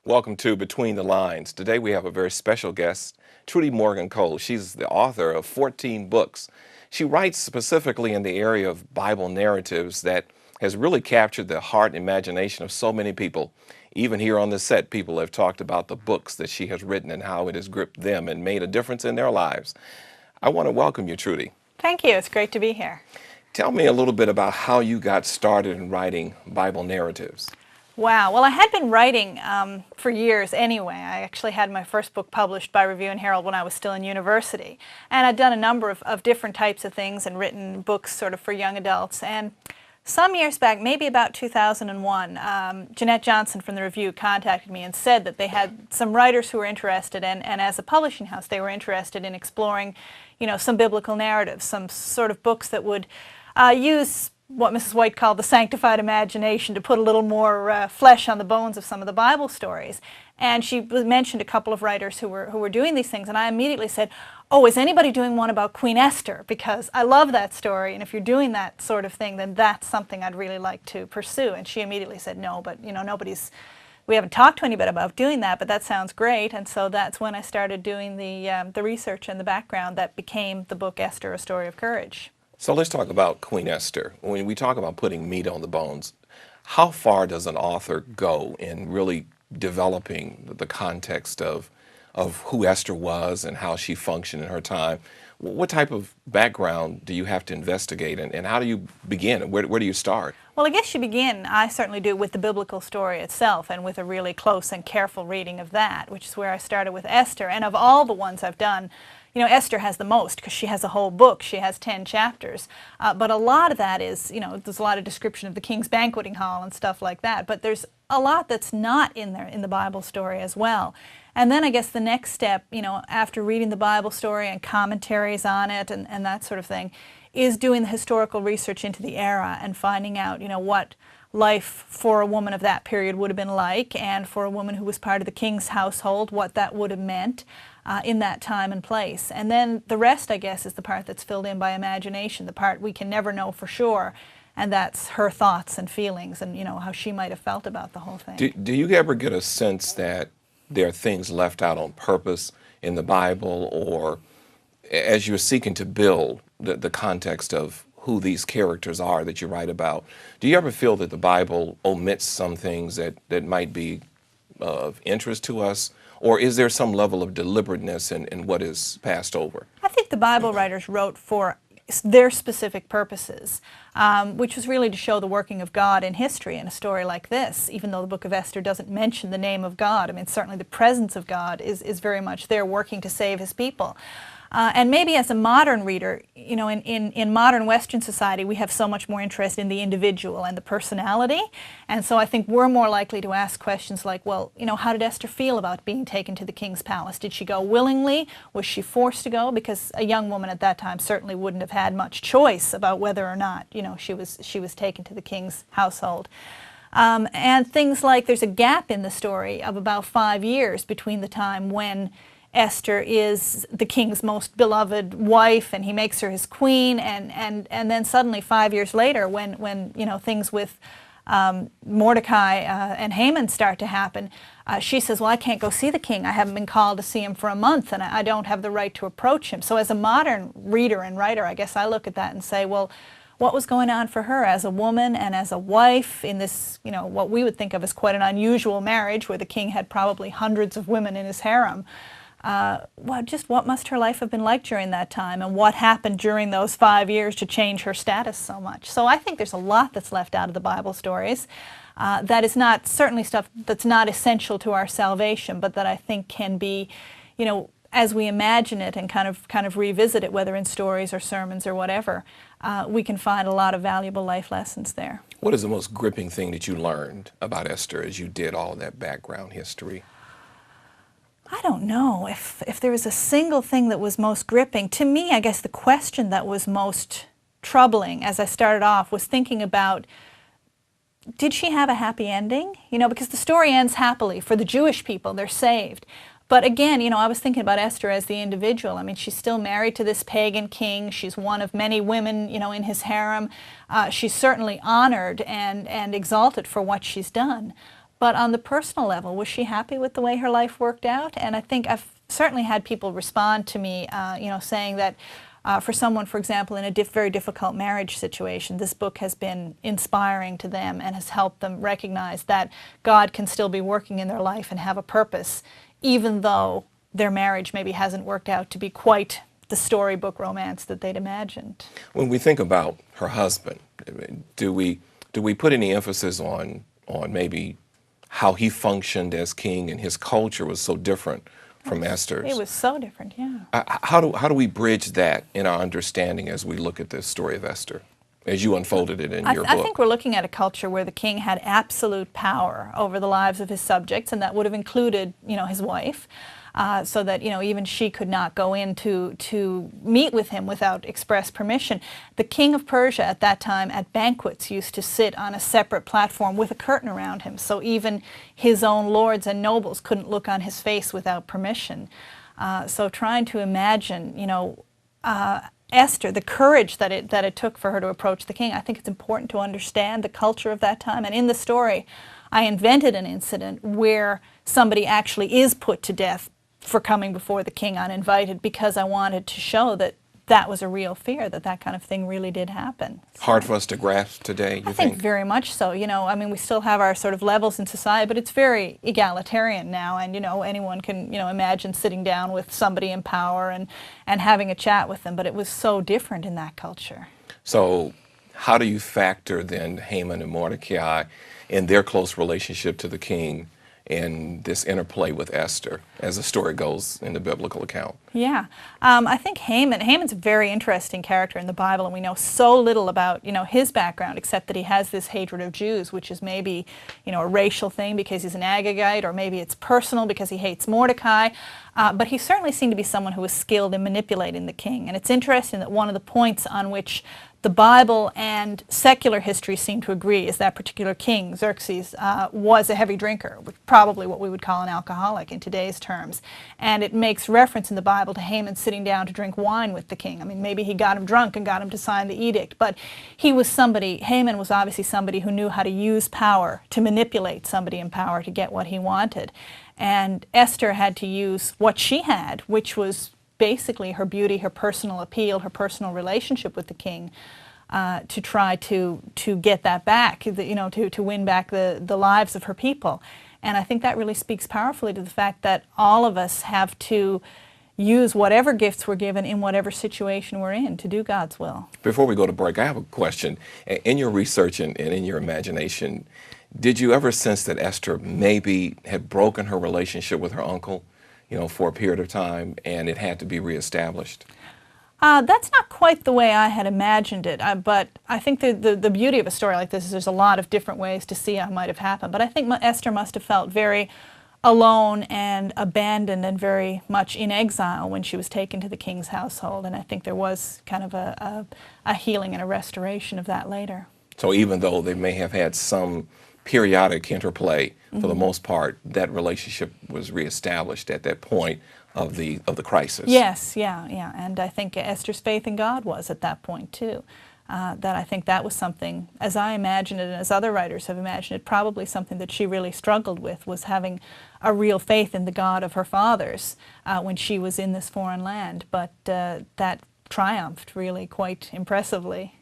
Welcome to Between the Lines. Today we have a very special guest, Trudy Morgan-Cole. She's the author of 14 books. She writes specifically in the area of Bible narratives that has really captured the heart and imagination of so many people. Even here on the set, people have talked about the books that she has written and how it has gripped them and made a difference in their lives. I want to welcome you, Trudy. Thank you. It's great to be here. Tell me a little bit about how you got started in writing Bible narratives. Wow. Well, I had been writing for years anyway. I actually had my first book published by Review and Herald when I was still in university. And I'd done a number of different types of things and written books sort of for young adults. And some years back, maybe about 2001, Jeanette Johnson from the Review contacted me and said that they had some writers who were interested, and as a publishing house, they were interested in exploring, some biblical narratives, some sort of books that would use what Mrs. White called the sanctified imagination to put a little more flesh on the bones of some of the Bible stories. And she mentioned a couple of writers who were doing these things, and I immediately said, oh, is anybody doing one about Queen Esther? Because I love that story, and if you're doing that sort of thing, then that's something I'd really like to pursue. And she immediately said, no, but we haven't talked to anybody about doing that, but that sounds great. And so that's when I started doing the research and the background that became the book Esther, A Story of Courage. So let's talk about Queen Esther. When we talk about putting meat on the bones, how far does an author go in really developing the context of who Esther was and how she functioned in her time? What type of background do you have to investigate, and how do you begin? Where do you start? Well, I guess you begin, I certainly do, with the biblical story itself and with a really close and careful reading of that, which is where I started with Esther. And of all the ones I've done, Esther has the most because she has a whole book. She has 10 chapters. But a lot of that is, there's a lot of description of the king's banqueting hall and stuff like that. But there's a lot that's not in there in the Bible story as well. And then I guess the next step, after reading the Bible story and commentaries on it and that sort of thing, is doing the historical research into the era and finding out, what life for a woman of that period would have been like, and for a woman who was part of the king's household, what that would have meant in that time and place. And then the rest, I guess, is the part that's filled in by imagination, the part we can never know for sure, and that's her thoughts and feelings and, how she might have felt about the whole thing. Do you ever get a sense that there are things left out on purpose in the Bible, or as you're seeking to build the context of who these characters are that you write about, do you ever feel that the Bible omits some things that might be of interest to us, or is there some level of deliberateness in what is passed over? I think the Bible writers wrote for their specific purposes, which was really to show the working of God in history in a story like this, even though the book of Esther doesn't mention the name of God. I mean, certainly the presence of God is very much there working to save his people. And maybe as a modern reader, in modern Western society, we have so much more interest in the individual and the personality. And so I think we're more likely to ask questions like, well, how did Esther feel about being taken to the king's palace? Did she go willingly? Was she forced to go? Because a young woman at that time certainly wouldn't have had much choice about whether or not, she was taken to the king's household. And things like there's a gap in the story of about 5 years between the time when Esther is the king's most beloved wife and he makes her his queen, and then suddenly 5 years later when things with Mordecai and Haman start to happen, she says, well, I can't go see the king. I haven't been called to see him for a month, and I don't have the right to approach him. So as a modern reader and writer, I guess I look at that and say, well, what was going on for her as a woman and as a wife in this, what we would think of as quite an unusual marriage where the king had probably hundreds of women in his harem? What must her life have been like during that time, and what happened during those 5 years to change her status so much? So I think there's a lot that's left out of the Bible stories. That is not certainly stuff that's not essential to our salvation, but that I think can be, as we imagine it and kind of revisit it, whether in stories or sermons or whatever, we can find a lot of valuable life lessons there. What is the most gripping thing that you learned about Esther as you did all that background history? I don't know if there was a single thing that was most gripping. To me, I guess the question that was most troubling as I started off was thinking about, did she have a happy ending? Because the story ends happily for the Jewish people, they're saved. But again, I was thinking about Esther as the individual. I mean, she's still married to this pagan king. She's one of many women, in his harem. She's certainly honored and exalted for what she's done. but on the personal level, was she happy with the way her life worked out? And I think I've certainly had people respond to me, saying that for someone, for example, in a very difficult marriage situation, this book has been inspiring to them and has helped them recognize that God can still be working in their life and have a purpose, even though their marriage maybe hasn't worked out to be quite the storybook romance that they'd imagined. When we think about her husband, do we put any emphasis on maybe how he functioned as king, and his culture was so different from Esther's? It was so different, yeah. How do we bridge that in our understanding as we look at this story of Esther, as you unfolded it in your book? I think we're looking at a culture where the king had absolute power over the lives of his subjects, and that would have included, his wife. So that even she could not go in to meet with him without express permission. The king of Persia at that time at banquets used to sit on a separate platform with a curtain around him, so even his own lords and nobles couldn't look on his face without permission. So trying to imagine, Esther, the courage that it took for her to approach the king, I think it's important to understand the culture of that time. And in the story, I invented an incident where somebody actually is put to death for coming before the king uninvited, because I wanted to show that that was a real fear, that kind of thing really did happen. So, hard for us to grasp today, you I think very much so. We still have our sort of levels in society, but it's very egalitarian now, and anyone can imagine sitting down with somebody in power and having a chat with them, but it was so different in that culture. So how do you factor then Haman and Mordecai in their close relationship to the king and this interplay with Esther as the story goes in the biblical account? Yeah, I think Haman's a very interesting character in the Bible, and we know so little about his background, except that he has this hatred of Jews, which is maybe a racial thing because he's an Agagite, or maybe it's personal because he hates Mordecai. But he certainly seemed to be someone who was skilled in manipulating the king. And it's interesting that one of the points on which the Bible and secular history seem to agree is that particular king, Xerxes, was a heavy drinker, probably what we would call an alcoholic in today's terms. And it makes reference in the Bible to Haman sitting down to drink wine with the king. I mean, maybe he got him drunk and got him to sign the edict, but Haman was obviously somebody who knew how to use power to manipulate somebody in power to get what he wanted. And Esther had to use what she had, which was basically her beauty, her personal appeal, her personal relationship with the king, to try to get that back, to win back the lives of her people. And I think that really speaks powerfully to the fact that all of us have to use whatever gifts we're given in whatever situation we're in to do God's will. Before we go to break, I have a question. In your research and in your imagination, did you ever sense that Esther maybe had broken her relationship with her uncle, for a period of time, and it had to be reestablished? That's not quite the way I had imagined it, but I think the beauty of a story like this is there's a lot of different ways to see how it might have happened. But I think Esther must have felt very alone and abandoned and very much in exile when she was taken to the king's household, and I think there was kind of a healing and a restoration of that later. So even though they may have had some periodic interplay, for the most part, that relationship was reestablished at that point of the crisis. Yes, yeah, and I think Esther's faith in God was at that point too. That I think that was something, as I imagine it and as other writers have imagined it, probably something that she really struggled with, was having a real faith in the God of her fathers when she was in this foreign land. But that triumphed really quite impressively.